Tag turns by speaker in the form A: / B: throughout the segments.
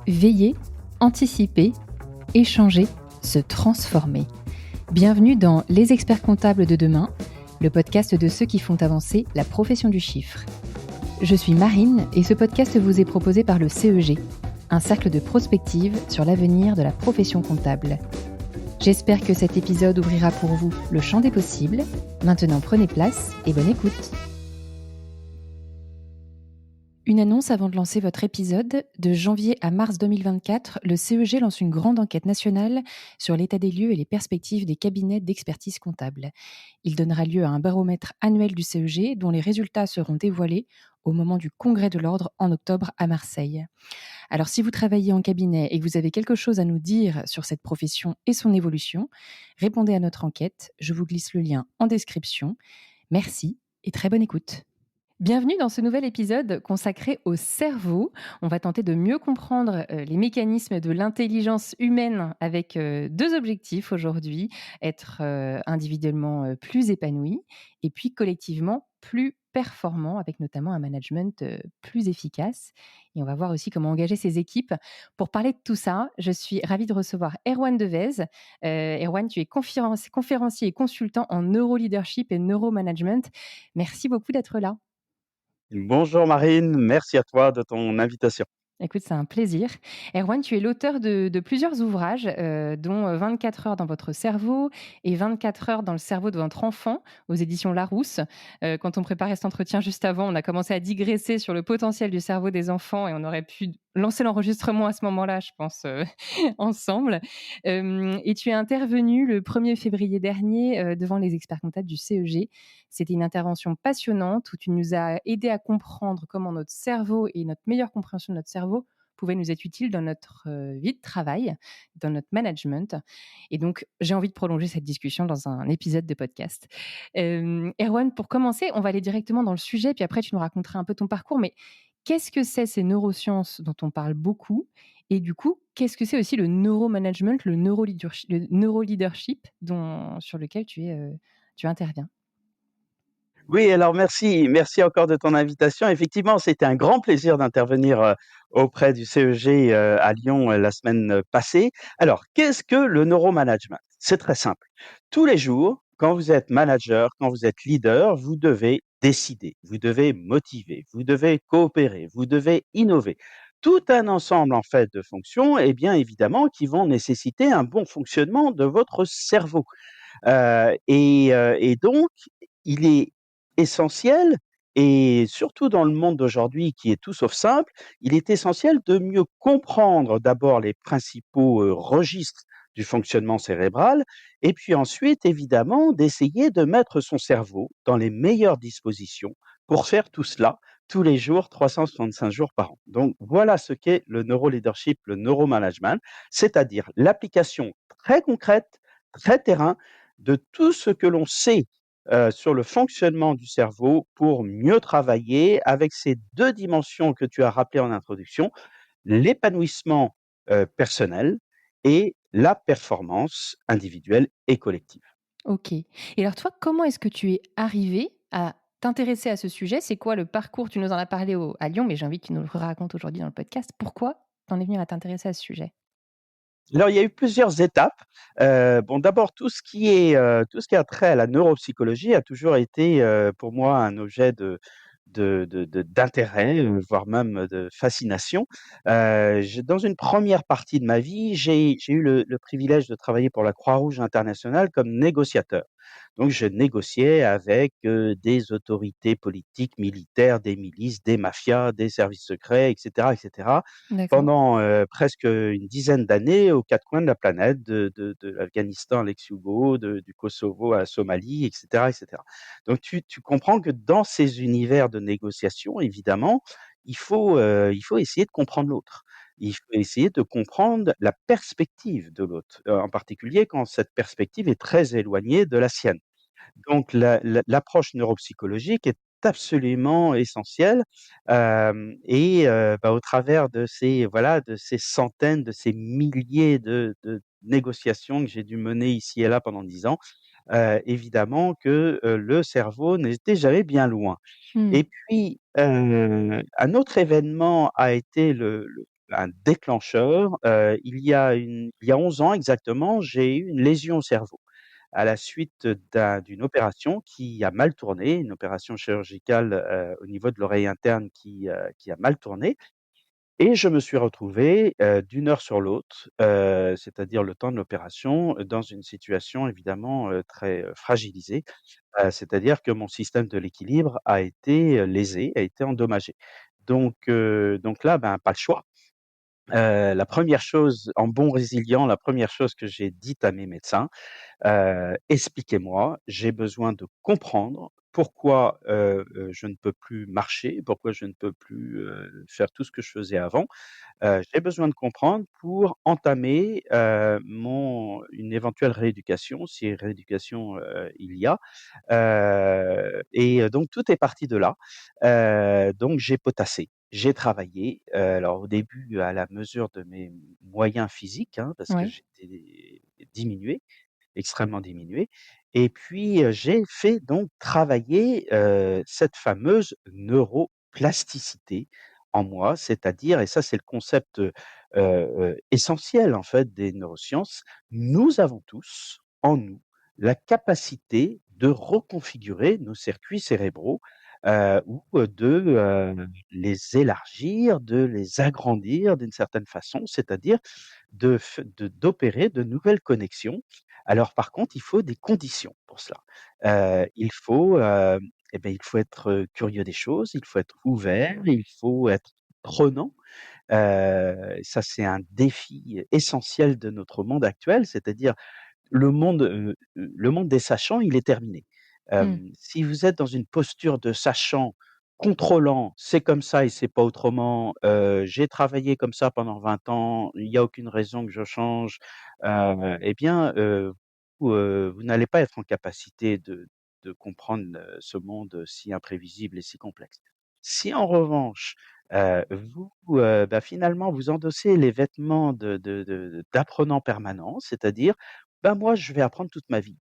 A: Veiller, anticiper, échanger, se transformer. Bienvenue dans Les experts comptables de demain, le podcast de ceux qui font avancer la profession du chiffre. Je suis Marine et ce podcast vous est proposé par le CEG, un cercle de prospective sur l'avenir de la profession comptable. J'espère que cet épisode ouvrira pour vous le champ des possibles. Maintenant, prenez place et bonne écoute. Une annonce avant de lancer votre épisode. De janvier à mars 2024, le CEG lance une grande enquête nationale sur l'état des lieux et les perspectives des cabinets d'expertise comptable. Il donnera lieu à un baromètre annuel du CEG dont les résultats seront dévoilés au moment du Congrès de l'Ordre en octobre à Marseille. Alors si vous travaillez en cabinet et que vous avez quelque chose à nous dire sur cette profession et son évolution, répondez à notre enquête. Je vous glisse le lien en description. Merci et très bonne écoute. Bienvenue dans ce nouvel épisode consacré au cerveau. On va tenter de mieux comprendre les mécanismes de l'intelligence humaine avec deux objectifs aujourd'hui, être individuellement plus épanoui et puis collectivement plus performant avec notamment un management plus efficace. Et on va voir aussi comment engager ses équipes. Pour parler de tout ça, je suis ravie de recevoir Erwan Devez. Erwan, tu es conférencier et consultant en neuroleadership et neuromanagement. Merci beaucoup d'être là.
B: Bonjour Marine, merci à toi de ton invitation.
A: Écoute, c'est un plaisir. Erwan, tu es l'auteur de plusieurs ouvrages, dont 24 heures dans votre cerveau et 24 heures dans le cerveau de votre enfant, aux éditions Larousse. Quand on préparait cet entretien juste avant, on a commencé à digresser sur le potentiel du cerveau des enfants et on aurait pu lancer l'enregistrement à ce moment-là, je pense, ensemble. Et tu es intervenu le 1er février dernier devant les experts comptables du CEG. C'était une intervention passionnante où tu nous as aidé à comprendre comment notre cerveau et notre meilleure compréhension de notre cerveau pouvaient nous être utiles dans notre vie de travail, dans notre management. Et donc, j'ai envie de prolonger cette discussion dans un épisode de podcast. Erwan, pour commencer, on va aller directement dans le sujet, puis après, tu nous raconteras un peu ton parcours. Mais qu'est-ce que c'est ces neurosciences dont on parle beaucoup? Et du coup, qu'est-ce que c'est aussi le neuromanagement, le neuroleadership sur lequel tu interviens?
B: Oui, alors merci encore de ton invitation. Effectivement, c'était un grand plaisir d'intervenir auprès du CEG à Lyon la semaine passée. Alors, qu'est-ce que le neuromanagement? C'est très simple. Tous les jours, quand vous êtes manager, quand vous êtes leader, vous devez décider, vous devez motiver, vous devez coopérer, vous devez innover. Tout un ensemble en fait de fonctions, et bien évidemment, qui vont nécessiter un bon fonctionnement de votre cerveau. Et donc, il est essentiel et surtout dans le monde d'aujourd'hui qui est tout sauf simple, il est essentiel de mieux comprendre d'abord les principaux, registres du fonctionnement cérébral et puis ensuite évidemment d'essayer de mettre son cerveau dans les meilleures dispositions pour faire tout cela tous les jours, 365 jours par an. Donc voilà ce qu'est le neuroleadership, le neuromanagement, c'est-à-dire l'application très concrète, très terrain de tout ce que l'on sait sur le fonctionnement du cerveau pour mieux travailler avec ces 2 dimensions que tu as rappelées en introduction, l'épanouissement, personnel et la performance individuelle et collective.
A: OK. Et alors toi, comment est-ce que tu es arrivé à t'intéresser à ce sujet? C'est quoi le parcours? Tu nous en as parlé à Lyon, mais j'ai envie que tu nous le racontes aujourd'hui dans le podcast. Pourquoi tu en es venu à t'intéresser à ce sujet?
B: Alors il y a eu plusieurs étapes. Bon d'abord tout ce qui a trait à la neuropsychologie a toujours été, pour moi un objet d'intérêt, voire même de fascination. J'ai dans une première partie de ma vie, j'ai eu le privilège de travailler pour la Croix-Rouge internationale comme négociateur. Donc je négociais avec, des autorités politiques, militaires, des milices, des mafias, des services secrets et cetera,
A: D'accord.
B: pendant, presque une dizaine d'années aux 4 coins de la planète, de l'Afghanistan à l'ex-Yougo, du Kosovo à la Somalie et cetera. Donc tu comprends que dans ces univers de négociation, évidemment, il faut essayer de comprendre l'autre. Il faut essayer de comprendre la perspective de l'autre, en particulier quand cette perspective est très éloignée de la sienne. Donc l'approche neuropsychologique est absolument essentielle, au travers de ces voilà, de ces centaines, de ces milliers de négociations que j'ai dû mener ici et là pendant 10 ans, évidemment que, le cerveau n'était jamais bien loin.
A: Mmh.
B: Et puis, un autre événement a été un déclencheur, il y a 11 ans exactement, j'ai eu une lésion au cerveau à la suite d'une opération qui a mal tourné, une opération chirurgicale, au niveau de l'oreille interne qui a mal tourné et je me suis retrouvé, d'une heure sur l'autre, c'est-à-dire le temps de l'opération, dans une situation évidemment, très, fragilisée. C'est-à-dire que mon système de l'équilibre a été, lésé, a été endommagé. Donc là, ben, pas le choix. La première chose en bon résilient, la première chose que j'ai dite à mes médecins: «Expliquez-moi, j'ai besoin de comprendre pourquoi, je ne peux plus marcher, pourquoi je ne peux plus, faire tout ce que je faisais avant. J'ai besoin de comprendre pour entamer, une éventuelle rééducation, si rééducation, il y a». Donc tout est parti de là. Donc j'ai potassé, j'ai travaillé, alors au début à la mesure de mes moyens physiques, hein, parce que
A: Oui,
B: j'étais diminué, extrêmement diminué et puis, j'ai fait donc travailler, cette fameuse neuroplasticité en moi, c'est-à-dire et ça c'est le concept, essentiel en fait des neurosciences, nous avons tous en nous la capacité de reconfigurer nos circuits cérébraux, ou les élargir, de les agrandir d'une certaine façon, c'est-à-dire d'opérer de nouvelles connexions. Alors par contre, il faut des conditions pour cela. Il faut être, curieux des choses, il faut être ouvert, il faut être prenant. Ça, c'est un défi essentiel de notre monde actuel, c'est-à-dire le monde des sachants, il est terminé.
A: mmh,
B: Si vous êtes dans une posture de sachant, contrôlant, c'est comme ça et c'est pas autrement, j'ai travaillé comme ça pendant 20 ans, il y a aucune raison que je change, et bien, vous n'allez pas être en capacité de comprendre, ce monde si imprévisible et si complexe. Si en revanche, bah, finalement vous endossez les vêtements d'apprenant permanent, c'est-à-dire ben, moi, je vais apprendre toute ma vie.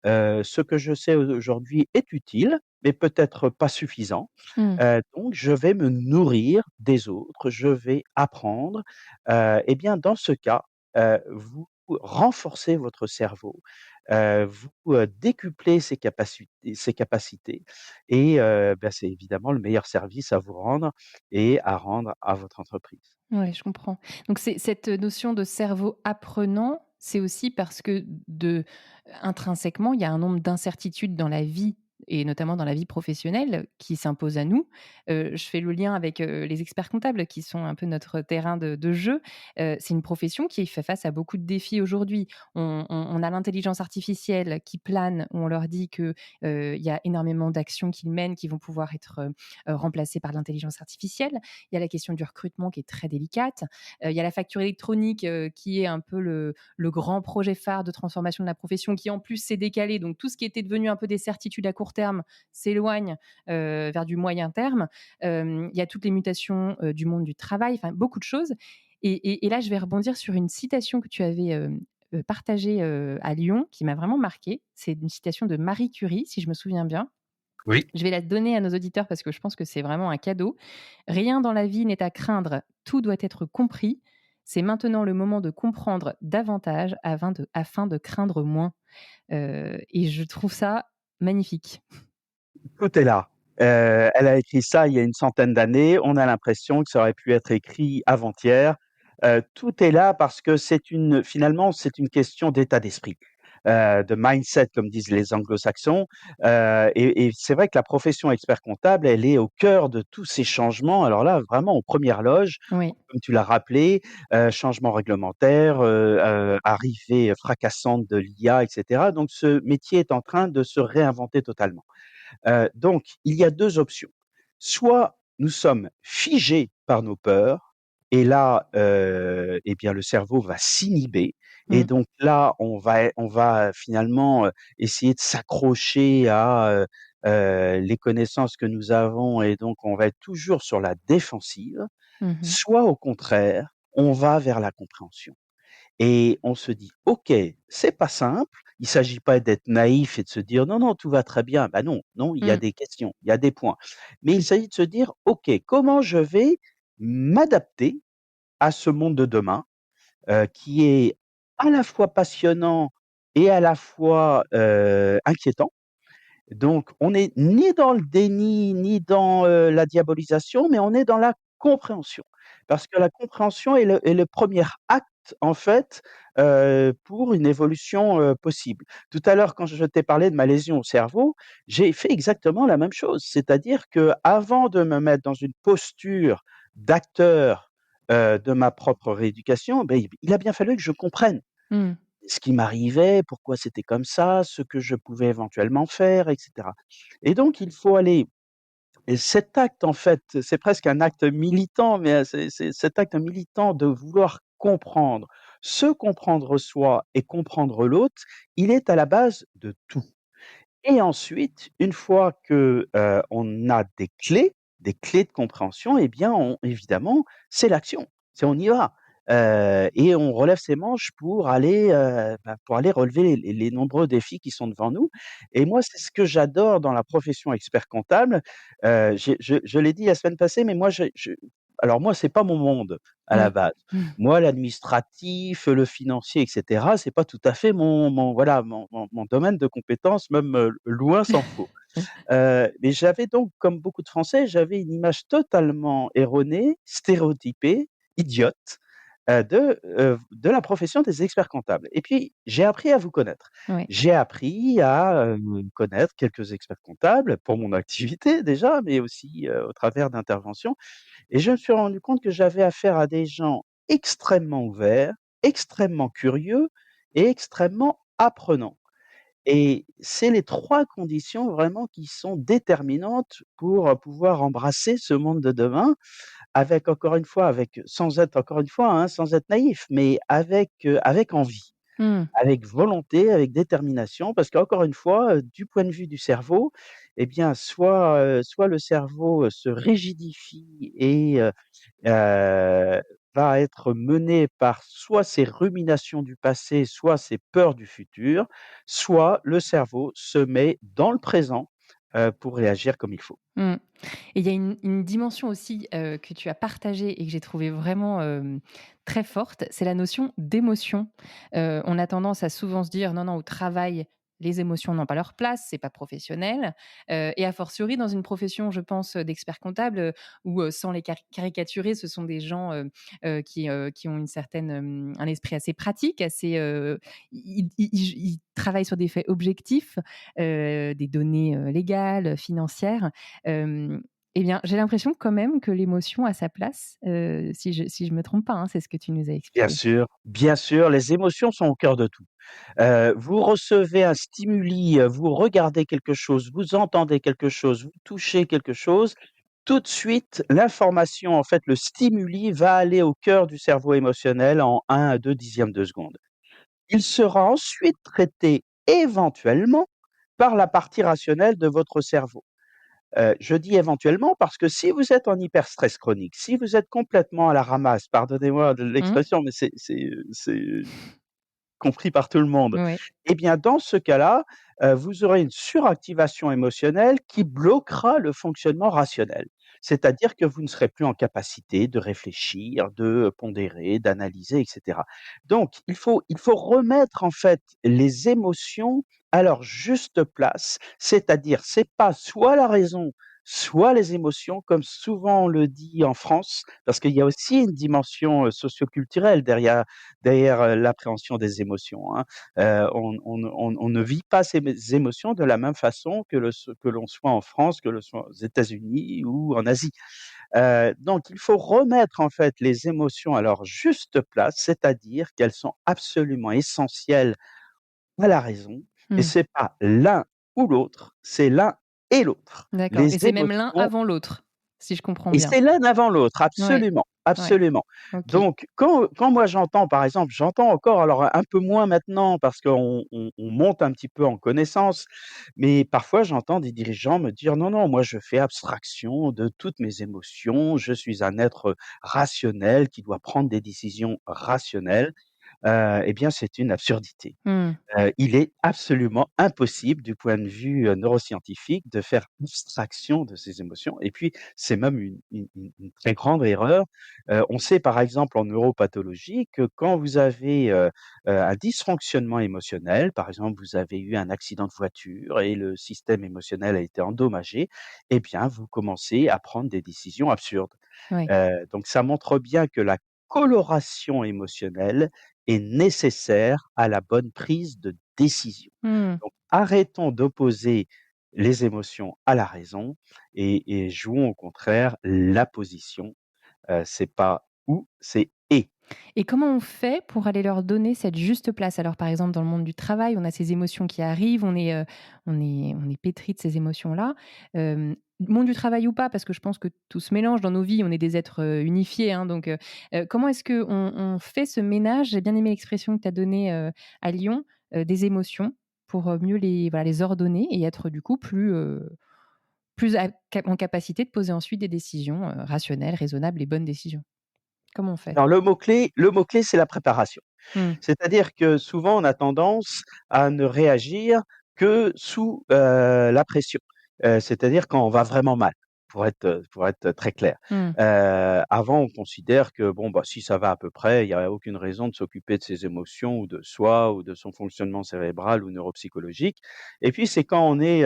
B: Ce que je sais aujourd'hui est utile, mais peut-être pas suffisant.
A: mmh.
B: Donc je vais me nourrir des autres, je vais apprendre. Et bien, dans ce cas, vous renforcez votre cerveau, vous, décuplez ses capacités et bah, c'est évidemment le meilleur service à vous rendre et à rendre à votre entreprise.
A: Ouais, je comprends. Donc c'est cette notion de cerveau apprenant, c'est aussi parce que intrinsèquement, il y a un nombre d'incertitudes dans la vie et notamment dans la vie professionnelle qui s'imposent à nous. Je fais le lien avec, les experts comptables qui sont un peu notre terrain de jeu. C'est une profession qui fait face à beaucoup de défis aujourd'hui. On a l'intelligence artificielle qui plane, où on leur dit que, il y a énormément d'actions qu'ils mènent qui vont pouvoir être, remplacées par l'intelligence artificielle. Il y a la question du recrutement qui est très délicate. Il y a la facture électronique qui est un peu le grand projet phare de transformation de la profession qui en plus s'est décalé. Donc tout ce qui était devenu un peu des certitudes à court terme s'éloigne vers du moyen terme. Il y a toutes les mutations du monde du travail, enfin beaucoup de choses. Et là, je vais rebondir sur une citation que tu avais partagée à Lyon qui m'a vraiment marquée. C'est une citation de Marie Curie, si je me souviens bien.
B: Oui.
A: Je vais la donner à nos auditeurs parce que je pense que c'est vraiment un cadeau. Rien dans la vie n'est à craindre, tout doit être compris. C'est maintenant le moment de comprendre davantage afin de craindre moins. Et je trouve ça magnifique.
B: Tout est là. Elle a écrit ça il y a une centaine d'années. On a l'impression que ça aurait pu être écrit avant-hier. Tout est là parce que finalement, c'est une question d'état d'esprit, de mindset comme disent les anglo-saxons. Et c'est vrai que la profession expert comptable, elle est au cœur de tous ces changements. Alors là, vraiment aux premières loges,
A: Oui.
B: comme tu l'as rappelé, changements réglementaires, arrivée fracassante de l'IA et cetera. Donc ce métier est en train de se réinventer totalement. Donc, il y a 2 options. Soit nous sommes figés par nos peurs et là, et bien le cerveau va s'inhiber et
A: Mmh.
B: donc là, on va finalement, essayer de s'accrocher à, les connaissances que nous avons et donc on va être toujours sur la défensive.
A: Mmh.
B: Soit au contraire, on va vers la compréhension. Et on se dit: «OK, c'est pas simple». Il s'agit pas d'être naïf et de se dire: «Non, non, tout va très bien». Bah non, non, il y a
A: Mmh.
B: des questions, il y a des points. Mais il s'agit de se dire: «OK, comment je vais m'adapter à ce monde de demain, qui est à la fois passionnant et à la fois, inquiétant. Donc on n'est ni dans le déni, ni dans, la diabolisation, mais on est dans la compréhension. Parce que la compréhension est le premier acte, en fait, pour une évolution, possible. Tout à l'heure, quand je t'ai parlé de ma lésion au cerveau, j'ai fait exactement la même chose. C'est-à-dire qu'avant de me mettre dans une posture d'acteur, de ma propre rééducation, beh, il a bien fallu que je comprenne
A: Mmh.
B: ce qui m'arrivait, pourquoi c'était comme ça, ce que je pouvais éventuellement faire, et cetera. Et donc il faut aller et cet acte en fait, c'est presque un acte militant, mais, c'est cet acte militant de vouloir comprendre, se comprendre soi et comprendre l'autre, il est à la base de tout. Et ensuite, une fois que, on a des clés de compréhension, eh bien, on évidemment, c'est l'action. C'est on y va, et on relève ses manches pour aller relever les nombreux défis qui sont devant nous. Et moi, c'est ce que j'adore dans la profession expert comptable. J'ai je l'ai dit la semaine passée, mais moi, je alors moi, c'est pas mon monde à la
A: Ouais.
B: base.
A: Mmh.
B: Moi, l'administratif, le financier et cetera, c'est pas tout à fait mon voilà, mon domaine de compétences, même, loin s'en faut. Mais j'avais donc, comme beaucoup de Français, j'avais une image totalement erronée, stéréotypée, idiote, de la profession des experts comptables. Et puis, j'ai appris à vous connaître.
A: Ouais.
B: J'ai appris à, connaître quelques experts comptables pour mon activité déjà, mais aussi, au travers d'interventions. Et je me suis rendu compte que j'avais affaire à des gens extrêmement ouverts, extrêmement curieux et extrêmement apprenants. Et c'est les 3 conditions vraiment qui sont déterminantes pour, pouvoir embrasser ce monde de demain avec encore une fois, avec sans être encore une fois, hein, sans être naïf, mais avec envie,
A: Mmh.
B: avec volonté, avec détermination. Parce qu'encore une fois, du point de vue du cerveau, eh bien, soit le cerveau, se rigidifie et va être mené par soit ses ruminations du passé, soit ses peurs du futur, soit le cerveau se met dans le présent, pour réagir comme il faut.
A: Mmh. Et il y a une dimension aussi, que tu as partagée et que j'ai trouvée vraiment, très forte, c'est la notion d'émotion. On a tendance à souvent se dire: «Non, non, au travail, les émotions n'ont pas leur place, c'est pas professionnel», et a fortiori dans une profession, je pense, d'expert comptable, où, sans les caricaturer, ce sont des gens, qui ont une certaine, un esprit assez pratique, assez, ils travaillent sur des faits objectifs, des données, légales, financières. Hem, eh bien, j'ai l'impression quand même que l'émotion a sa place, si je me trompe pas, hein, c'est ce que tu nous as expliqué.
B: Bien sûr, les émotions sont au cœur de tout. Vous recevez un stimuli, vous regardez quelque chose, vous entendez quelque chose, vous touchez quelque chose, tout de suite, l'information, en fait, le stimuli va aller au cœur du cerveau émotionnel en 1 à 2 dixièmes de seconde. Il sera ensuite traité éventuellement par la partie rationnelle de votre cerveau. Je dis éventuellement parce que si vous êtes en hyperstress chronique, si vous êtes complètement à la ramasse, pardonnez-moi de
A: Mmh.
B: l'expression, mais c'est compris par tout le monde.
A: Ouais.
B: Eh bien, dans ce cas-là, vous aurez une suractivation émotionnelle qui bloquera le fonctionnement rationnel. C'est-à-dire que vous ne serez plus en capacité de réfléchir, de pondérer, d'analyser et cetera. Donc il faut remettre, en fait, les émotions à leur juste place, c'est-à-dire c'est pas soit la raison, soit les émotions comme souvent on le dit en France, parce qu'il y a aussi une dimension, socioculturelle derrière, l'appréhension des émotions, hein. On ne vit pas ces émotions de la même façon que l'on soit en France, que l'on soit aux États-Unis ou en Asie. Donc il faut remettre en fait les émotions à leur juste place, c'est-à-dire qu'elles sont absolument essentielles à la raison et
A: Mmh.
B: c'est pas l'un ou l'autre, c'est l'un et l'autre.
A: D'accord,
B: Les
A: et c'est même l'un
B: émotions
A: avant l'autre, si je comprends
B: et
A: bien?
B: c'est l'un avant l'autre,
A: Ouais,
B: absolument,
A: ouais,
B: absolument.
A: OK.
B: Donc quand moi j'entends par exemple, j'entends encore alors un peu moins maintenant parce qu'on monte un petit peu en connaissance, mais parfois j'entends des dirigeants me dire: «Non, non, moi je fais abstraction de toutes mes émotions, je suis un être rationnel qui doit prendre des décisions rationnelles». eh bien, c'est une absurdité.
A: Mmh.
B: Il est absolument impossible du point de vue, neuroscientifique de faire abstraction de ces émotions et puis c'est même une très grande erreur. On sait par exemple en neuropathologie que quand vous avez, un dysfonctionnement émotionnel, par exemple vous avez eu un accident de voiture et le système émotionnel a été endommagé, eh bien vous commencez à prendre des décisions absurdes.
A: Oui.
B: Donc ça montre bien que la coloration émotionnelle est nécessaire à la bonne prise de décision.
A: Mmh.
B: Donc arrêtons d'opposer les émotions à la raison et jouons au contraire la position. C'est pas ou, c'est et.
A: Et comment on fait pour aller leur donner cette juste place? Alors, par exemple, dans le monde du travail, on a ces émotions qui arrivent, on est pétri de ces émotions-là. Monde du travail ou pas, parce que je pense que tout se mélange dans nos vies, on est des êtres, unifiés, hein, donc comment est-ce qu'on on fait ce ménage? J'ai bien aimé l'expression que tu as donnée, à Lyon, des émotions pour, mieux les voilà, les ordonner et être du coup plus en capacité de poser ensuite des décisions, rationnelles, raisonnables et bonnes décisions. Comment on fait?
B: Alors le mot-clé, c'est la préparation.
A: Mmh.
B: C'est-à-dire que souvent, on a tendance à ne réagir que sous, la pression. C'est-à-dire quand on va vraiment mal, pour être très clair.
A: Mmh.
B: Avant, on considère que bon, bah, si ça va à peu près, il y a aucune raison de s'occuper de ses émotions ou de soi ou de son fonctionnement cérébral ou neuropsychologique et puis c'est quand on est,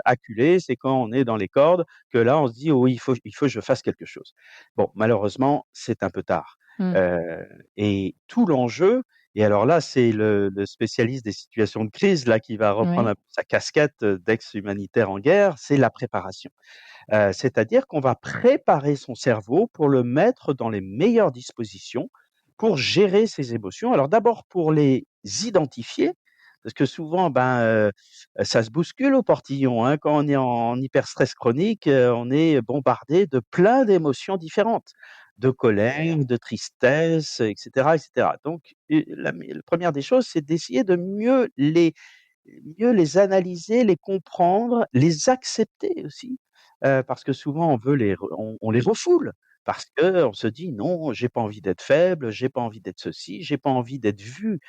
B: acculé, c'est quand on est dans les cordes que là, on se dit: «Oh, il faut que je fasse quelque chose». Bon, malheureusement, c'est un peu tard.
A: Mmh.
B: Heu et tout l'enjeu et alors là, c'est le spécialiste des situations de crise là qui va reprendre
A: Ouais.
B: un peu sa casquette, d'ex-humanitaire en guerre, c'est la préparation. C'est-à-dire qu'on va préparer son cerveau pour le mettre dans les meilleures dispositions pour gérer ses émotions. Alors d'abord pour les identifier, parce que souvent, ben, ça se bouscule au portillon, hein. Quand on est en hyperstress chronique, on est bombardé de plein d'émotions différentes, de colère, de tristesse, et cetera. Donc la 1re des choses, c'est d'essayer de mieux les analyser, les comprendre, les accepter aussi, parce que souvent on veut on les refoule parce qu'on se dit: «Non, j'ai pas envie d'être faible, j'ai pas envie d'être ceci, j'ai pas envie d'être vu,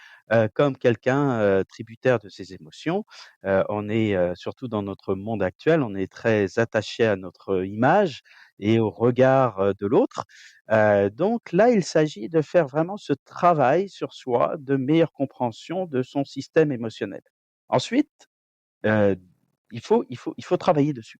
B: comme quelqu'un, tributaire de ses émotions». On est, surtout dans notre monde actuel, on est très attaché à notre image et au regard, de l'autre. Donc là, il s'agit de faire vraiment ce travail sur soi, de meilleure compréhension de son système émotionnel. Ensuite, heu, il faut travailler dessus.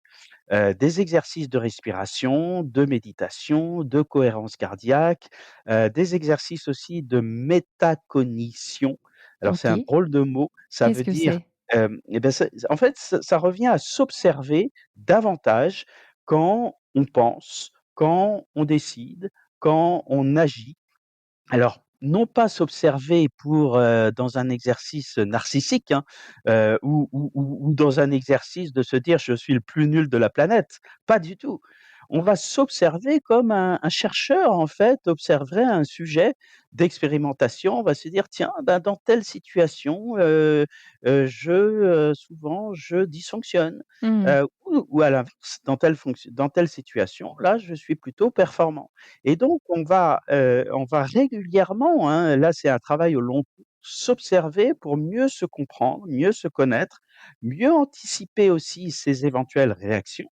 B: Des exercices de respiration, de méditation, de cohérence cardiaque, des exercices aussi de métacognition. Alors c'est un
A: OK.
B: drôle de mot, ça
A: Qu'est-ce
B: veut
A: que
B: dire,
A: c'est?
B: et ben, en fait, ça revient à s'observer davantage quand on pense, quand on décide, quand on agit. Alors, non pas s'observer pour, dans un exercice narcissique, hein, ou dans un exercice de se dire: «Je suis le plus nul de la planète», pas du tout. On va s'observer comme un chercheur, en fait, observerait un sujet d'expérimentation. On va se dire: «Tiens, ben, dans telle situation, souvent je dysfonctionne»,
A: Mmh.
B: ou à l'inverse, dans telle situation, là, je suis plutôt performant. Et donc on va régulièrement, hein, là c'est un travail au long cours, s'observer pour mieux se comprendre, mieux se connaître, mieux anticiper aussi ses éventuelles réactions,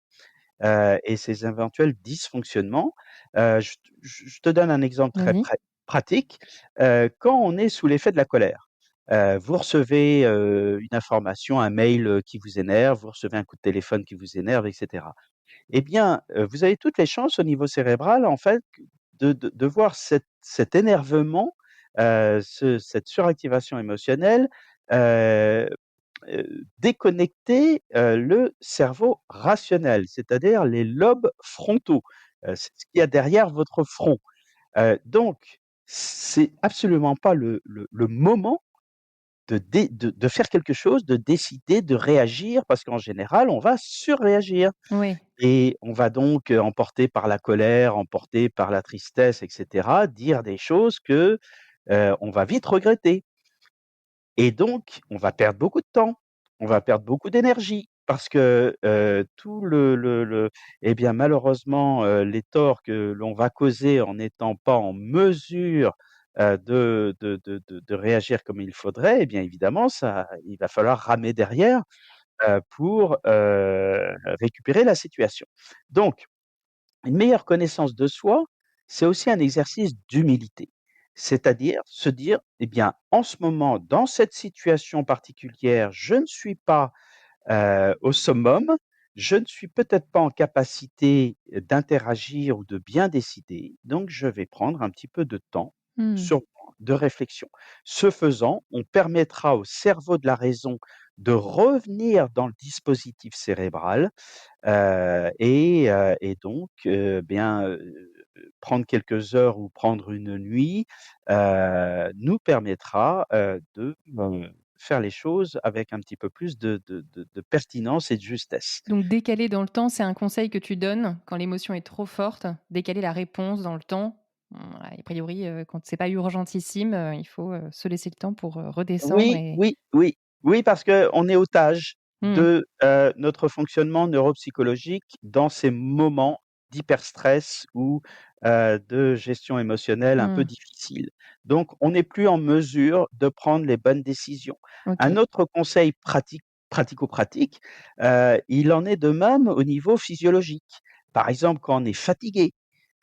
B: et ses éventuels dysfonctionnements. Je te donne un exemple très
A: Vas-y.
B: pratique. Quand on est sous l'effet de la colère, vous recevez, une information, un mail, qui vous énerve, vous recevez un coup de téléphone qui vous énerve et cetera. Eh bien, vous avez toutes les chances au niveau cérébral, en fait, de voir cet énervement, cette suractivation émotionnelle, heu déconnecter, le cerveau rationnel, c'est-à-dire les lobes frontaux. C'est ce qu'il y a derrière votre front. Donc c'est absolument pas le moment de faire quelque chose, de décider, de réagir, parce qu'en général, on va surréagir.
A: Oui.
B: Et on va donc, emporté par la colère, emporté par la tristesse et cetera, dire des choses que, on va vite regretter et donc on va perdre beaucoup de temps, on va perdre beaucoup d'énergie parce que, tout le eh bien, malheureusement, les torts que l'on va causer en n'étant pas en mesure de réagir comme il faudrait, eh bien évidemment ça il va falloir ramer derrière, pour, récupérer la situation. Donc une meilleure connaissance de soi, c'est aussi un exercice d'humilité. C'est-à-dire se dire: «Eh bien, en ce moment, dans cette situation particulière, je ne suis pas, au summum, je ne suis peut-être pas en capacité, d'interagir ou de bien décider, donc je vais prendre un petit peu de temps
A: Mmh.
B: sur moi, de réflexion». Ce faisant, on permettra au cerveau de la raison de revenir dans le dispositif cérébral. Et donc, bien, prendre quelques heures ou prendre une nuit, nous permettra, de, faire les choses avec un petit peu plus de pertinence et de justesse.
A: Donc décaler dans le temps, c'est un conseil que tu donnes quand l'émotion est trop forte? Décaler la réponse dans le temps? A priori, quand c'est pas urgentissime, il faut, se laisser le temps pour, redescendre
B: Oui,
A: et
B: oui, oui, oui, parce qu'on est otage
A: mmh,
B: de, notre fonctionnement neuropsychologique dans ces moments d'hyperstress ou, de gestion émotionnelle un peu
A: mmh,
B: difficile. Donc on n'est plus en mesure de prendre les bonnes décisions. Un
A: OK.
B: autre conseil pratico-pratique, il en est de même au niveau physiologique. Par exemple, quand on est fatigué,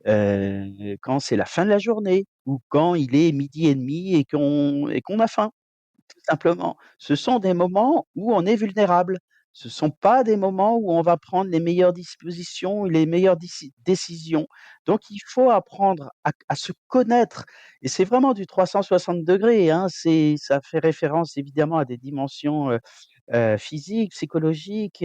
B: quand c'est la fin de la journée ou quand il est 12:30 et qu'on a faim. Tout simplement. Ce sont des moments où on est vulnérable. Ce sont pas des moments où on va prendre les meilleures dispositions et les meilleures décisions. Donc il faut apprendre à se connaître et c'est vraiment du 360°, hein. Ça fait référence évidemment à des dimensions, physique, psychologique,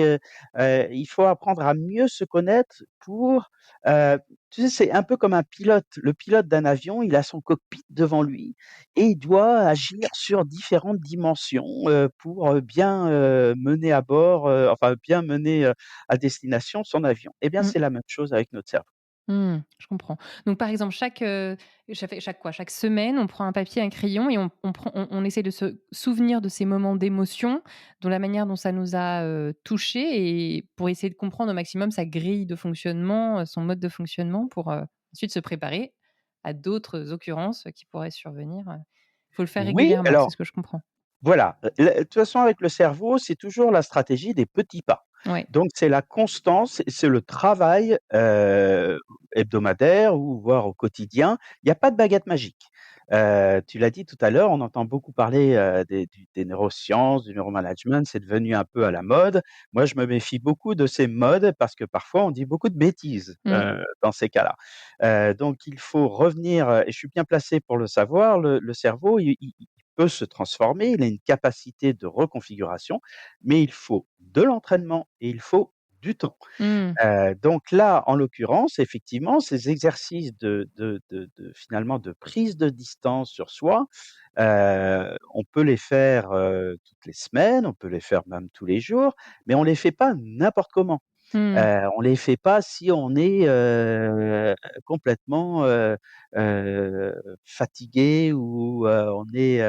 B: il faut apprendre à mieux se connaître pour, tu sais, c'est un peu comme un pilote. Le pilote d'un avion, il a son cockpit devant lui et il doit agir sur différentes dimensions, pour, bien, mener à bord, enfin bien mener, à destination son avion. Eh bien,
A: Mmh.
B: c'est la même chose avec notre cerveau.
A: Mmh, je comprends. Donc par exemple, chaque quoi? Chaque semaine, on prend un papier, un crayon et on essaie de se souvenir de ces moments d'émotion, de la manière dont ça nous a, touchés et pour essayer de comprendre au maximum sa grille de fonctionnement, son mode de fonctionnement pour, ensuite se préparer à d'autres occurrences, qui pourraient survenir, Il faut le faire
B: Oui,
A: régulièrement, c'est
B: alors
A: ce que je comprends.
B: voilà, de toute façon avec le cerveau, c'est toujours la stratégie des petits pas.
A: Ouais.
B: Donc c'est la constance, c'est le travail, hebdomadaire ou voire au quotidien. Il y a pas de baguette magique. Tu l'as dit tout à l'heure, on entend beaucoup parler, des neurosciences, du neuromanagement, c'est devenu un peu à la mode. Moi, je me méfie beaucoup de ces modes parce que parfois on dit beaucoup de bêtises,
A: Mmh.
B: dans ces cas-là. Donc il faut revenir, et je suis bien placé pour le savoir, le cerveau, il peut se transformer, il a une capacité de reconfiguration, mais il faut de l'entraînement et il faut du temps.
A: Mmh.
B: Donc là, en l'occurrence, effectivement, ces exercices de finalement de prise de distance sur soi, on peut les faire, toutes les semaines, on peut les faire même tous les jours, mais on les fait pas n'importe comment.
A: Mmh.
B: On les fait pas si on est, complètement, fatigué ou, on est,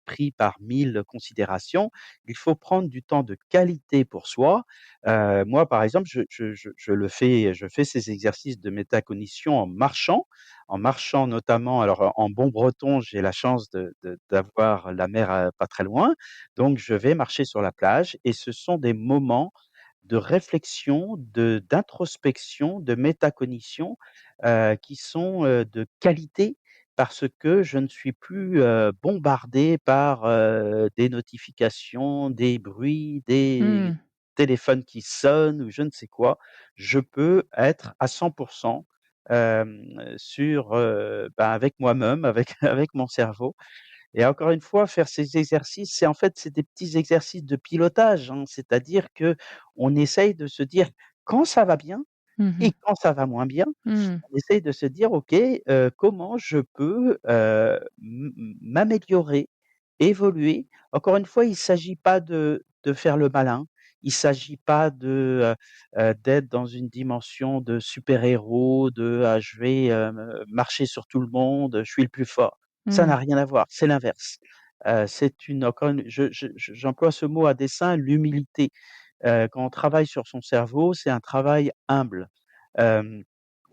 B: pris par 1000 considérations. Il faut prendre du temps de qualité pour soi. Moi, par exemple, je fais ces exercices de métacognition en marchant notamment alors en bon breton, j'ai la chance d'avoir la mer, pas très loin, donc je vais marcher sur la plage et ce sont des moments de réflexion, d'introspection, de métacognition, qui sont, de qualité parce que je ne suis plus, bombardé par, des notifications, des bruits, des
A: Mmh.
B: téléphones qui sonnent ou je ne sais quoi. Je peux être à 100 sur, avec moi-même, avec avec mon cerveau et encore une fois, faire ces exercices, c'est en fait, c'est des petits exercices de pilotage, hein. C'est-à-dire qu'on essaye de se dire quand ça va bien
A: Mmh
B: et
A: mh.
B: quand ça va moins bien,
A: Mmh.
B: on essaye de se dire: «OK, comment je peux, m'améliorer, évoluer?» Encore une fois, il ne s'agit pas de faire le malin. Il ne s'agit pas d'être dans une dimension de super-héros, je vais, marcher sur tout le monde, je suis le plus fort. Ça
A: Mmh.
B: n'a rien à voir, c'est l'inverse. C'est une encore une j'emploie ce mot à dessein, l'humilité. Quand on travaille sur son cerveau, c'est un travail humble. Hem,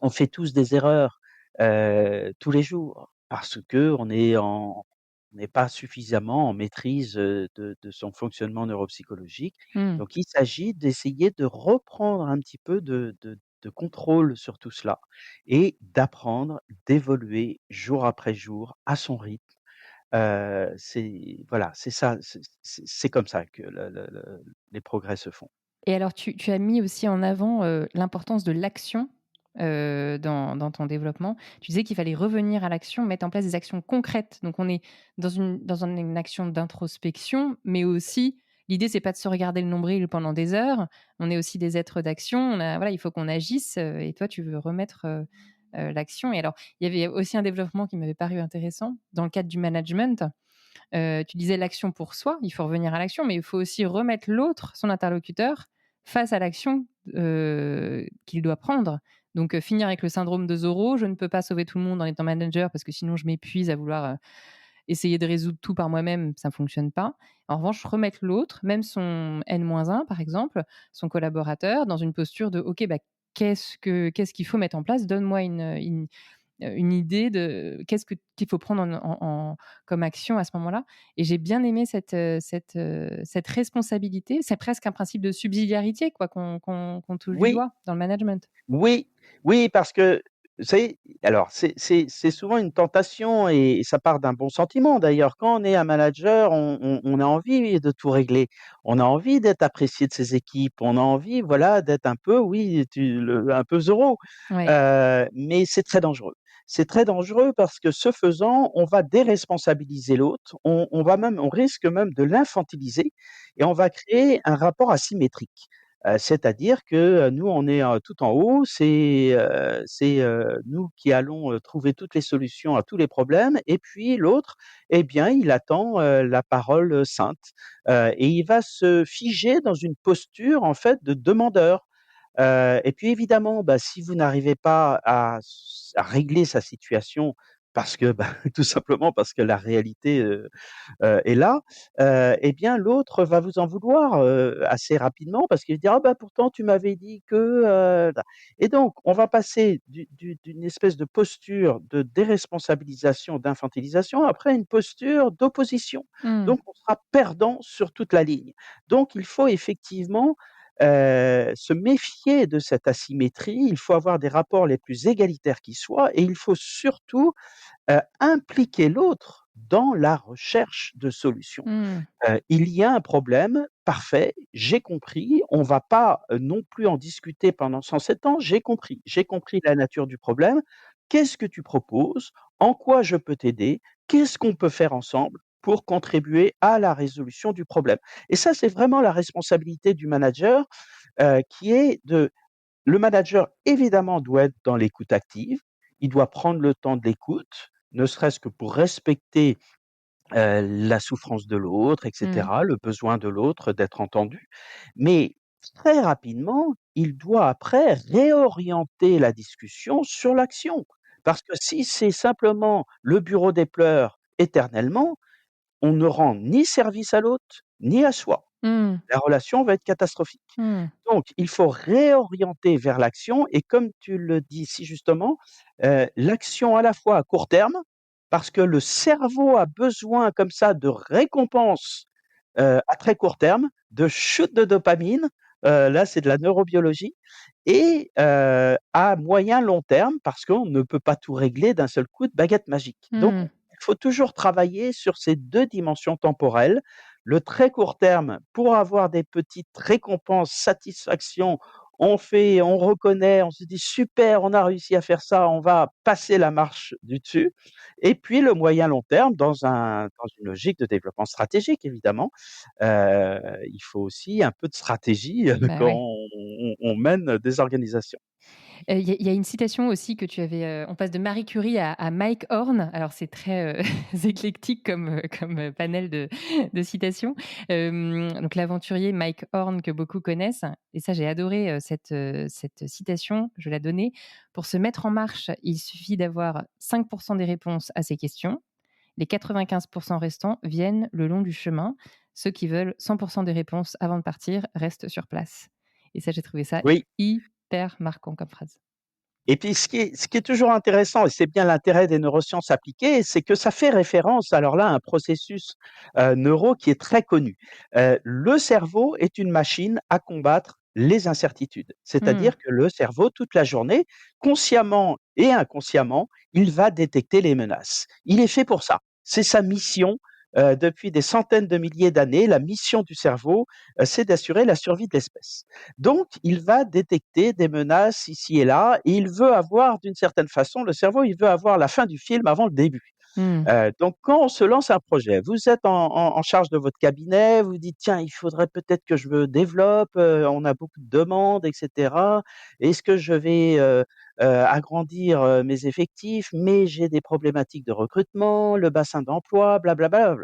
B: on fait tous des erreurs, tous les jours. parce qu'on n'est pas suffisamment en maîtrise, de son fonctionnement neuropsychologique.
A: Mmh.
B: Donc il s'agit d'essayer de reprendre un petit peu de contrôle sur tout cela et d'apprendre, d'évoluer jour après jour à son rythme. C'est voilà, c'est ça, c'est comme ça que les progrès se font.
A: Et alors tu as mis aussi en avant, l'importance de l'action, dans ton développement. Tu disais qu'il fallait revenir à l'action, mettre en place des actions concrètes. Donc on est dans une action d'introspection, mais aussi l'idée c'est pas de se regarder le nombril pendant des heures. On est aussi des êtres d'action. Voilà, il faut qu'on agisse, et toi tu veux remettre, l'action. Et alors, il y avait aussi un développement qui m'avait paru intéressant dans le cadre du management. Tu disais l'action pour soi, il faut revenir à l'action, mais il faut aussi remettre l'autre, son interlocuteur, face à l'action, qu'il doit prendre. Donc, finir avec le syndrome de Zorro: «Je ne peux pas sauver tout le monde en étant manager parce que sinon je m'épuise à vouloir, essayer de résoudre tout par moi-même, ça ne fonctionne pas». En revanche, remettre l'autre, même son N-1 par exemple, son collaborateur, dans une posture de: «OK, bah, qu'est-ce qu'il faut mettre en place? Donne-moi une idée de qu'il faut prendre comme action à ce moment-là». Et j'ai bien aimé cette responsabilité. C'est presque un principe de subsidiarité quoi qu'on touche du
B: Oui.
A: doigt dans le management.
B: Oui, oui, parce que, vous savez, alors c'est souvent une tentation et ça part d'un bon sentiment d'ailleurs. Quand on est un manager, on a envie de tout régler. On a envie d'être apprécié de ses équipes. On a envie, voilà, d'être un peu, oui, un peu Zorro.
A: Ouais.
B: Mais c'est très dangereux. C'est très dangereux parce que ce faisant, on va déresponsabiliser l'autre. On risque même de l'infantiliser et on va créer un rapport asymétrique. C'est-à-dire que, nous, on est, tout en haut, c'est nous qui allons, trouver toutes les solutions à tous les problèmes et puis l'autre, eh bien, il attend, la parole, sainte, et il va se figer dans une posture, en fait, de demandeur. Et puis évidemment, bah, si vous n'arrivez pas à régler sa situation parce que, bah, tout simplement parce que la réalité, est là, et bien l'autre va vous en vouloir, assez rapidement parce qu'il va dire: «Ah bah, pourtant tu m'avais dit que, et donc on va passer d'une espèce de posture de déresponsabilisation, d'infantilisation, après une posture d'opposition.
A: Mmh.
B: Donc on sera perdant sur toute la ligne. Donc il faut effectivement, se méfier de cette asymétrie, il faut avoir des rapports les plus égalitaires qui soient et il faut surtout impliquer l'autre dans la recherche de solutions.
A: Mmh.
B: Il y a un problème, parfait, j'ai compris, on va pas, non plus en discuter pendant 107 ans, j'ai compris la nature du problème. Qu'est-ce que tu proposes? En quoi je peux t'aider? Qu'est-ce qu'on peut faire ensemble pour contribuer à la résolution du problème? Et ça, c'est vraiment la responsabilité du manager, qui est de le manager, évidemment, doit être dans l'écoute active. Il doit prendre le temps de l'écoute, ne serait-ce que pour respecter, la souffrance de l'autre et
A: Mmh.
B: cetera, le besoin de l'autre d'être entendu. Mais très rapidement, il doit après réorienter la discussion sur l'action. Parce que si c'est simplement le bureau des pleurs éternellement, on ne rend ni service à l'autre, ni à soi.
A: Mmh.
B: La relation va être catastrophique.
A: Mmh.
B: Donc il faut réorienter vers l'action et comme tu le dis si justement, l'action à la fois à court terme, parce que le cerveau a besoin comme ça de récompenses, à très court terme, de shoot de dopamine, là c'est de la neurobiologie et à moyen long terme, parce qu'on ne peut pas tout régler d'un seul coup de baguette magique. Donc
A: Mmh.
B: il faut toujours travailler sur ces 2 dimensions temporelles. Le très court terme pour avoir des petites récompenses, satisfactions, on reconnaît, on se dit: «Super, on a réussi à faire ça, on va passer la marche du dessus» et puis le moyen long terme dans une logique de développement stratégique évidemment, il faut aussi un peu de stratégie,
A: Bah,
B: quand
A: ouais.
B: on mène des organisations.
A: Il y a une citation aussi que tu avais, on passe de Marie Curie à Mike Horn. Alors c'est très, éclectique comme panel de citations. Donc l'aventurier Mike Horn que beaucoup connaissent, et ça j'ai adoré, cette citation, je vais la donner: «Pour se mettre en marche, il suffit d'avoir 5 des réponses à ces questions. Les 95 restants viennent le long du chemin. Ceux qui veulent 100 des réponses avant de partir restent sur place». Et ça, j'ai trouvé ça
B: Oui.
A: hyper marquant comme phrase.
B: Et puis ce qui est toujours intéressant, et c'est bien l'intérêt des neurosciences appliquées, c'est que ça fait référence alors là à un processus, neuro qui est très connu. Le cerveau est une machine à combattre les incertitudes.
A: Mmh.
B: C'est-à-dire que le cerveau, toute la journée, consciemment et inconsciemment, il va détecter les menaces. Il est fait pour ça. C'est sa mission, depuis des centaines de milliers d'années. La mission du cerveau, c'est d'assurer la survie de l'espèce. Donc, il va détecter des menaces ici et là, et il veut avoir, d'une certaine façon, le cerveau, il veut avoir la fin du film avant le début.
A: Mmh.
B: Donc quand on se lance un projet, vous êtes en charge de votre cabinet, vous dites: «Tiens, il faudrait peut-être que je me développe, on a beaucoup de demandes et cetera. Est-ce que je vais, agrandir, mes effectifs? Mais j'ai des problématiques de recrutement, le bassin d'emploi, blablabla».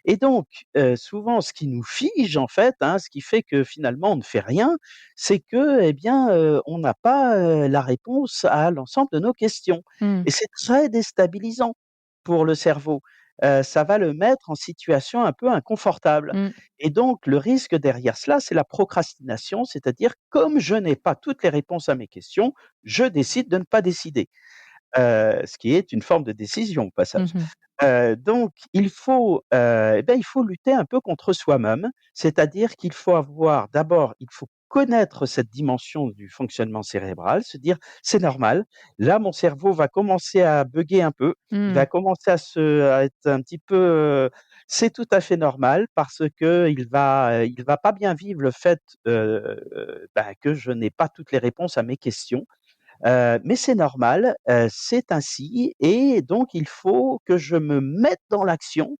B: Et donc, souvent ce qui nous fige en fait, hein, ce qui fait que finalement on ne fait rien, c'est que, eh bien, on n'a pas, la réponse à l'ensemble de nos questions,
A: Mmh.
B: et c'est très déstabilisant pour le cerveau. Ça va le mettre en situation un peu inconfortable,
A: Mmh.
B: et donc le risque derrière cela, c'est la procrastination, c'est-à-dire comme je n'ai pas toutes les réponses à mes questions, je décide de ne pas décider, ce qui est une forme de décision au passage.
A: Mmh mh.
B: Donc il faut lutter un peu contre soi-même, c'est-à-dire qu'il faut avoir d'abord, il faut connaître cette dimension du fonctionnement cérébral, se dire: «C'est normal, là mon cerveau va commencer à bugger un peu, il
A: Mmh.
B: va commencer à être un petit peu, c'est tout à fait normal parce qu'il va pas bien vivre le fait, que je n'ai pas toutes les réponses à mes questions». Mais c'est normal, c'est ainsi, et donc il faut que je me mette dans l'action,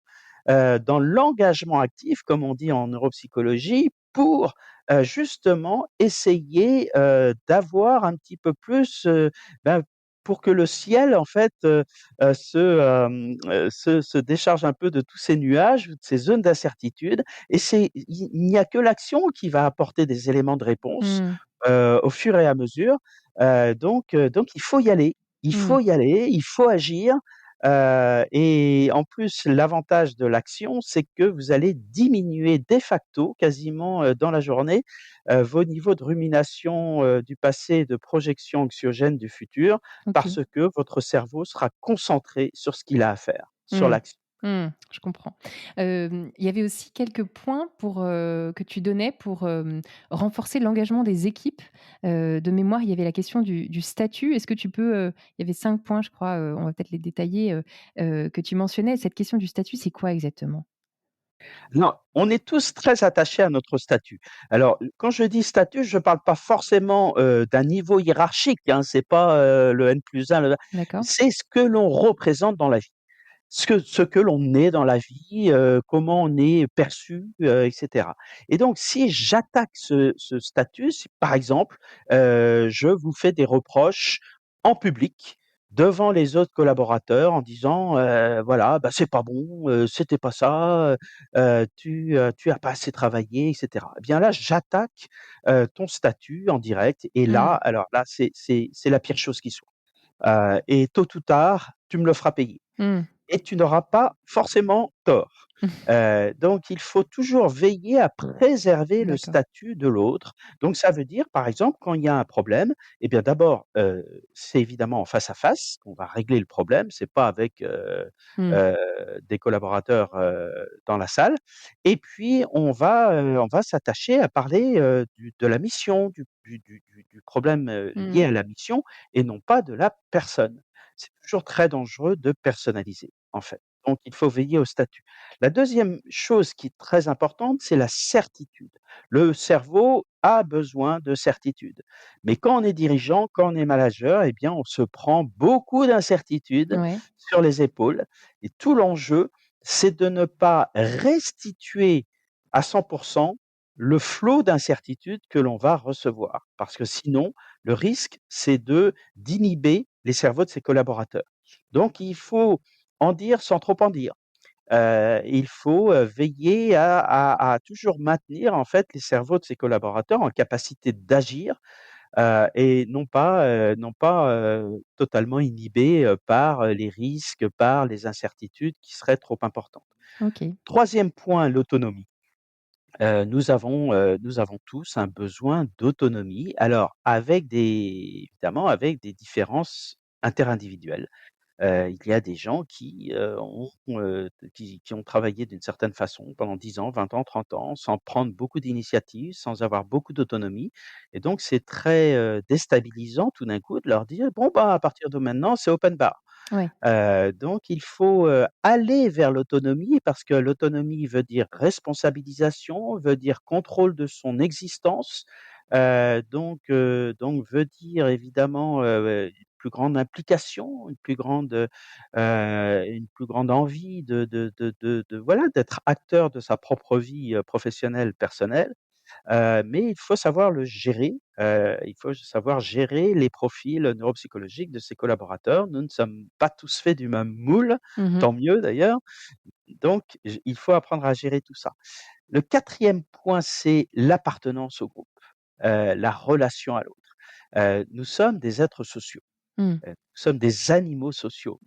B: dans l'engagement actif, comme on dit en neuropsychologie, pour, justement essayer, d'avoir un petit peu plus, pour que le ciel en fait, se décharge un peu de tous ces nuages, de ces zones d'incertitude, et il n'y a que l'action qui va apporter des éléments de réponse,
A: Mmh.
B: au fur et à mesure. Donc il faut y aller, il
A: Mmh.
B: faut y aller, il faut agir, et en plus l'avantage de l'action, c'est que vous allez diminuer de facto, quasiment, dans la journée, vos niveaux de rumination, du passé et de projection anxiogène du futur,
A: OK.
B: parce que votre cerveau sera concentré sur ce qu'il a à faire, sur
A: Mmh.
B: l'action.
A: Mmh. Je comprends. Il y avait aussi quelques points que tu donnais pour, renforcer l'engagement des équipes. De mémoire, il y avait la question du statut. Est-ce que tu peux, il y avait 5 points, je crois, on va peut-être les détailler, que tu mentionnais. Cette question du statut, c'est quoi exactement?
B: Non, on est tous très attachés à notre statut. Alors, quand je dis statut, je ne parle pas forcément, d'un niveau hiérarchique, hein, c'est pas, le N+1,
A: D'accord.
B: c'est ce que l'on représente dans la vie. Ce que l'on est dans la vie, comment on est perçu, et cetera. Et donc si j'attaque ce statut, si par exemple, je vous fais des reproches en public, devant les autres collaborateurs en disant, voilà: «Bah, c'est pas bon, c'était pas ça, tu as pas assez travaillé» et cetera. Eh bien là, j'attaque, ton statut en direct, et là,
A: Mmh.
B: alors là, c'est la pire chose qui soit. Et tôt ou tard, tu me le feras payer,
A: Mmh.
B: et tu n'auras pas forcément tort. Donc il faut toujours veiller à préserver le
A: D'accord.
B: statut de l'autre. Donc ça veut dire, par exemple, quand il y a un problème, eh bien d'abord, c'est évidemment en face à face qu'on va régler le problème, c'est pas avec,
A: Mmh.
B: heu, des collaborateurs, dans la salle, et puis on va s'attacher à parler, de la mission, du problème, lié
A: Mmh.
B: à la mission, et non pas de la personne. C'est toujours très dangereux de personnaliser, en fait. Donc il faut veiller au statut. La deuxième chose qui est très importante, c'est la certitude. Le cerveau a besoin de certitude. Mais quand on est dirigeant, quand on est manager, eh bien, on se prend beaucoup d'incertitudes
A: Ouais.
B: sur les épaules, et tout l'enjeu, c'est de ne pas restituer à 100 le flot d'incertitudes que l'on va recevoir. Parce que sinon, le risque, c'est d'inhiber les cerveaux de ses collaborateurs. Donc il faut en dire sans trop en dire. Il faut, veiller à toujours maintenir en fait les cerveaux de ses collaborateurs en capacité d'agir, et non pas totalement inhibés, par, les risques, par les incertitudes qui seraient trop importantes.
A: OK.
B: Troisième point, l'autonomie. nous avons tous un besoin d'autonomie. Alors avec des évidemment avec des différences interindividuelles. Il y a des gens qui ont travaillé d'une certaine façon pendant 10 ans, 20 ans, 30 ans, sans prendre beaucoup d'initiatives, sans avoir beaucoup d'autonomie et donc c'est très, déstabilisant tout d'un coup de leur dire: «Bon, bah, à partir de maintenant, c'est open bar».
A: Ouais.
B: Donc il faut, aller vers l'autonomie parce que l'autonomie veut dire responsabilisation, veut dire contrôle de son existence, donc veut dire évidemment, une plus grande implication, une plus grande envie de voilà, d'être acteur de sa propre vie, professionnelle, personnelle. Mais il faut savoir le gérer, il faut savoir gérer les profils neuropsychologiques de ses collaborateurs. Nous ne sommes pas tous faits du même moule,
A: Mmh.
B: tant mieux d'ailleurs. Donc il faut apprendre à gérer tout ça. Le quatrième point, c'est l'appartenance au groupe, la relation à l'autre. Nous sommes des êtres sociaux,
A: Mmh.
B: nous sommes des animaux sociaux.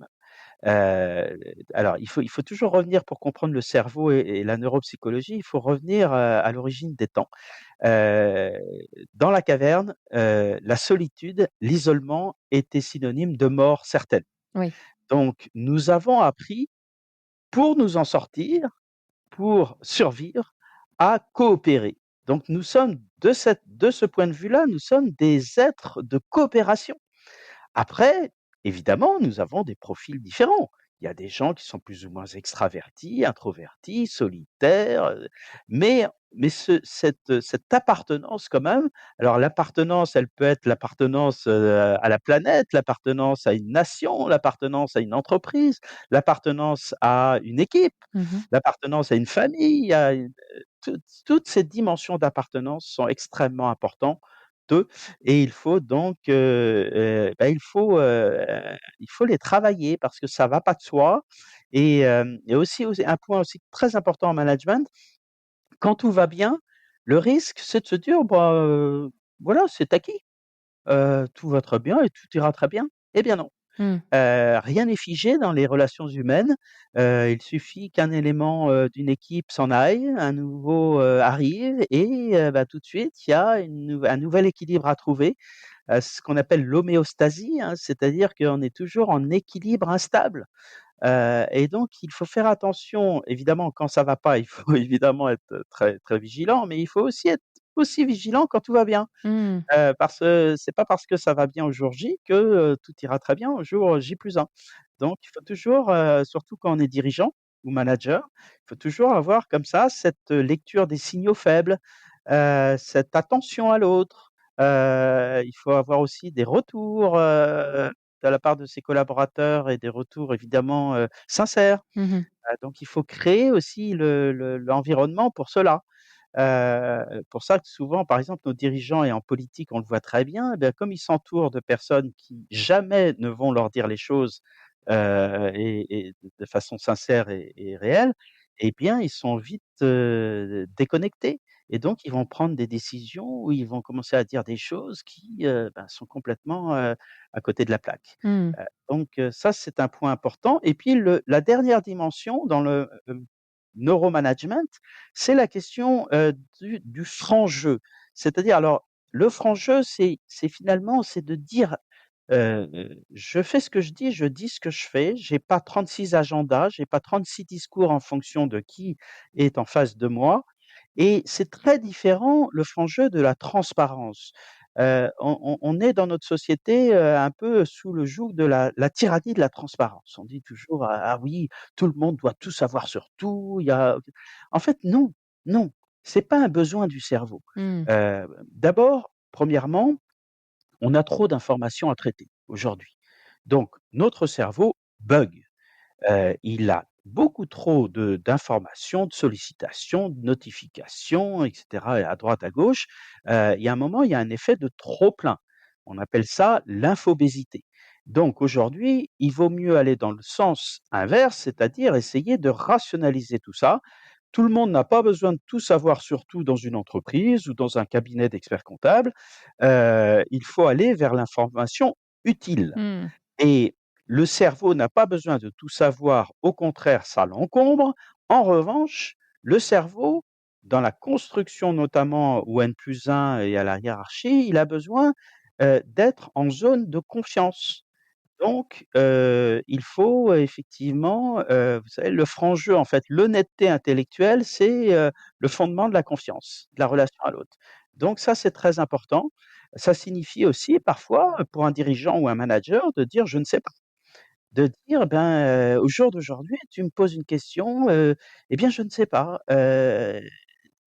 B: Heu, alors il faut toujours revenir pour comprendre le cerveau et la neuropsychologie, il faut revenir, à l'origine des temps. Heu, Dans la caverne, la solitude, l'isolement étaient synonymes de mort certaine.
A: Oui.
B: Donc nous avons appris, pour nous en sortir, pour survivre, à coopérer. Donc nous sommes de ce point de vue-là, nous sommes des êtres de coopération. Après, évidemment, nous avons des profils différents. Il y a des gens qui sont plus ou moins extravertis, introvertis, solitaires, mais cette appartenance quand même, alors l'appartenance, elle peut être l'appartenance, à la planète, l'appartenance à une nation, l'appartenance à une entreprise, l'appartenance à une équipe,
A: Mmh.
B: l'appartenance à une famille, à une toutes ces dimensions d'appartenance sont extrêmement importantes et il faut donc, bah, il faut les travailler parce que ça va pas de soi et aussi un point aussi très important en management, quand tout va bien, le risque, c'est de se dire: «Bah, voilà, c'est acquis, tout va très bien et tout ira très bien». Eh bien non.
A: Mmh.
B: Rien n'est figé dans les relations humaines. Il suffit qu'un élément, d'une équipe s'en aille, un nouveau, arrive et bah, tout de suite, il y a un nouvel équilibre à trouver, ce qu'on appelle l'homéostasie, hein, c'est-à-dire qu'on est toujours en équilibre instable. Et donc il faut faire attention, évidemment, quand ça va pas, il faut évidemment être très, très vigilant, mais il faut aussi être aussi vigilant quand tout va bien.
A: Mmh.
B: Parce que c'est pas parce que ça va bien au jour J que, tout ira très bien au jour J+1. Donc il faut toujours, surtout quand on est dirigeant ou manager, il faut toujours avoir comme ça cette, lecture des signaux faibles, cette attention à l'autre. Il faut avoir aussi des retours, de la part de ses collaborateurs et des retours évidemment, sincères.
A: Mmh.
B: Donc il faut créer aussi l'environnement pour cela. Pour ça que souvent, par exemple, nos dirigeants et en politique, on le voit très bien, eh bien, comme ils s'entourent de personnes qui jamais ne vont leur dire les choses, et de façon sincère et réelle, eh bien, ils sont vite, déconnectés et donc ils vont prendre des décisions où ils vont commencer à dire des choses qui, ben, sont complètement, à côté de la plaque.
A: Mmh.
B: Donc ça, c'est un point important et puis la dernière dimension dans le, neuromanagement, c'est la question, du franc jeu. C'est-à-dire alors, le franc jeu, c'est finalement, c'est de dire, «Je fais ce que je dis ce que je fais, j'ai pas 36 agendas, j'ai pas 36 discours en fonction de qui est en face de moi». Et c'est très différent le franc jeu de la transparence. On est dans notre société, un peu sous le joug de la tyrannie de la transparence. On dit toujours: «Ah ah oui, tout le monde doit tout savoir sur tout, il y a» en fait non, non, c'est pas un besoin du cerveau.
A: Mmh.
B: D'abord, premièrement, on a trop d'informations à traiter aujourd'hui. Donc notre cerveau bug. Il a beaucoup trop d'informations, de sollicitations, de notifications et cetera à droite, à gauche. Il y a un moment, il y a un effet de trop plein. On appelle ça l'infobésité. Donc aujourd'hui, il vaut mieux aller dans le sens inverse, c'est-à-dire essayer de rationaliser tout ça. Tout le monde n'a pas besoin de tout savoir sur tout dans une entreprise ou dans un cabinet d'experts comptables. Il faut aller vers l'information utile.
A: Mmh.
B: Et le cerveau n'a pas besoin de tout savoir, au contraire, ça l'encombre. En revanche, le cerveau dans la construction notamment où N+1 est à la hiérarchie, il a besoin, d'être en zone de confiance. Donc, il faut effectivement, vous savez, le franc jeu, en fait, l'honnêteté intellectuelle, c'est, le fondement de la confiance, de la relation à l'autre. Donc ça, c'est très important. Ça signifie aussi parfois, pour un dirigeant ou un manager de dire: «Je ne sais pas». De dire: «Ben, au jour d'aujourd'hui, tu me poses une question, eh bien, je ne sais pas».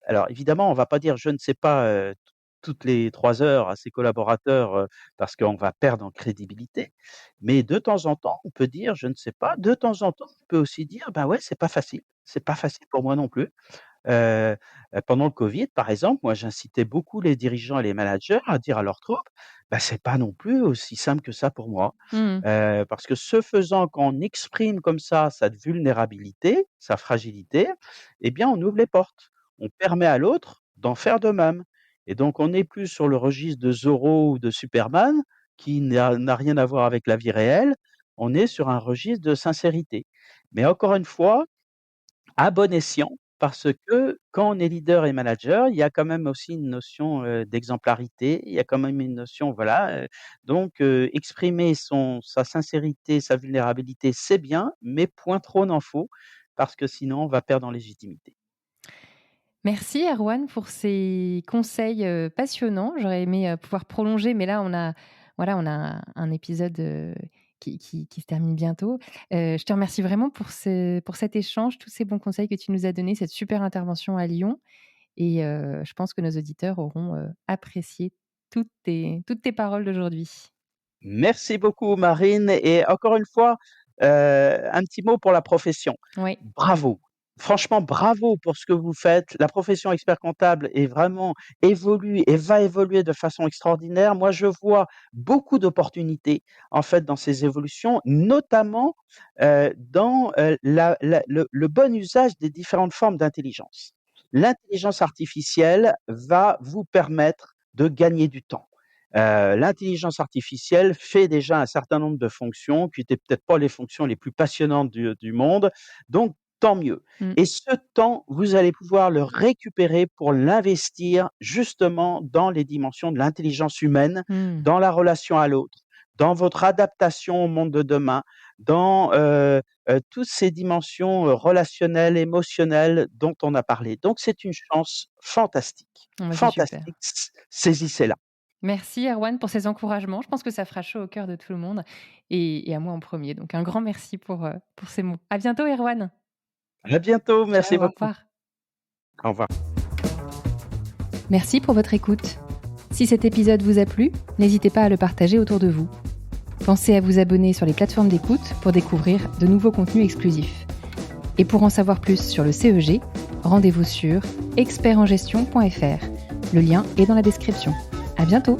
B: Alors évidemment, on va pas dire: «Je ne sais pas», toutes les 3 heures à ses collaborateurs, parce qu'on va perdre en crédibilité. Mais de temps en temps, on peut dire: «Je ne sais pas». De temps en temps, on peut aussi dire: «Ben ouais, c'est pas facile. C'est pas facile pour moi non plus». Heu Pendant le covid, par exemple, moi, j'incitais beaucoup les dirigeants et les managers à dire à leurs troupes: «Bah, c'est pas non plus aussi simple que ça pour moi».
A: Mmh.
B: Parce que ce faisant, quand on exprime comme ça sa vulnérabilité, sa fragilité, eh bien, on ouvre les portes. On permet à l'autre d'en faire de même. Et donc on n'est plus sur le registre de Zorro ou de Superman, qui n'a rien à voir avec la vie réelle. On est sur un registre de sincérité. Mais encore une fois, à bon escient, parce que quand on est leader et manager, il y a quand même aussi une notion, d'exemplarité. Il y a quand même une notion, voilà, donc exprimer sa sincérité, sa vulnérabilité, c'est bien, mais point trop n'en faut, parce que sinon on va perdre en légitimité.
A: Merci Erwan pour ces conseils, passionnants. J'aurais aimé, pouvoir prolonger, mais là on a un épisode, qui se termine bientôt. Je te remercie vraiment pour cet échange, tous ces bons conseils que tu nous as donnés, cette super intervention à Lyon et je pense que nos auditeurs auront, apprécié toutes tes paroles d'aujourd'hui.
B: Merci beaucoup Marine, et encore une fois, un petit mot pour la profession.
A: Oui.
B: Bravo! Franchement bravo pour ce que vous faites. La profession expert comptable est vraiment évolue et va évoluer de façon extraordinaire. Moi, je vois beaucoup d'opportunités, en fait, dans ces évolutions, notamment, dans, le bon usage des différentes formes d'intelligence. L'intelligence artificielle va vous permettre de gagner du temps. L'intelligence artificielle fait déjà un certain nombre de fonctions qui étaient peut-être pas les fonctions les plus passionnantes du monde, donc tant mieux.
A: Mmh.
B: Et ce temps, vous allez pouvoir le récupérer pour l'investir justement dans les dimensions de l'intelligence humaine,
A: Mmh.
B: dans la relation à l'autre, dans votre adaptation au monde de demain, dans, toutes ces dimensions, relationnelles, émotionnelles dont on a parlé. Donc c'est une chance fantastique,
A: Bon bah, c'est super.
B: fantastique, saisissez-la.
A: Merci Erwan pour ces encouragements. Je pense que ça fera chaud au cœur de tout le monde et à moi en premier. Donc un grand merci pour ces mots. À bientôt Erwan.
B: À bientôt, merci
A: Ciao, au
B: beaucoup.
A: revoir.
B: Au revoir.
A: Merci pour votre écoute. Si cet épisode vous a plu, n'hésitez pas à le partager autour de vous. Pensez à vous abonner sur les plateformes d'écoute pour découvrir de nouveaux contenus exclusifs. Et pour en savoir plus sur le CEG, rendez-vous sur expertengestion.fr. Le lien est dans la description. À bientôt!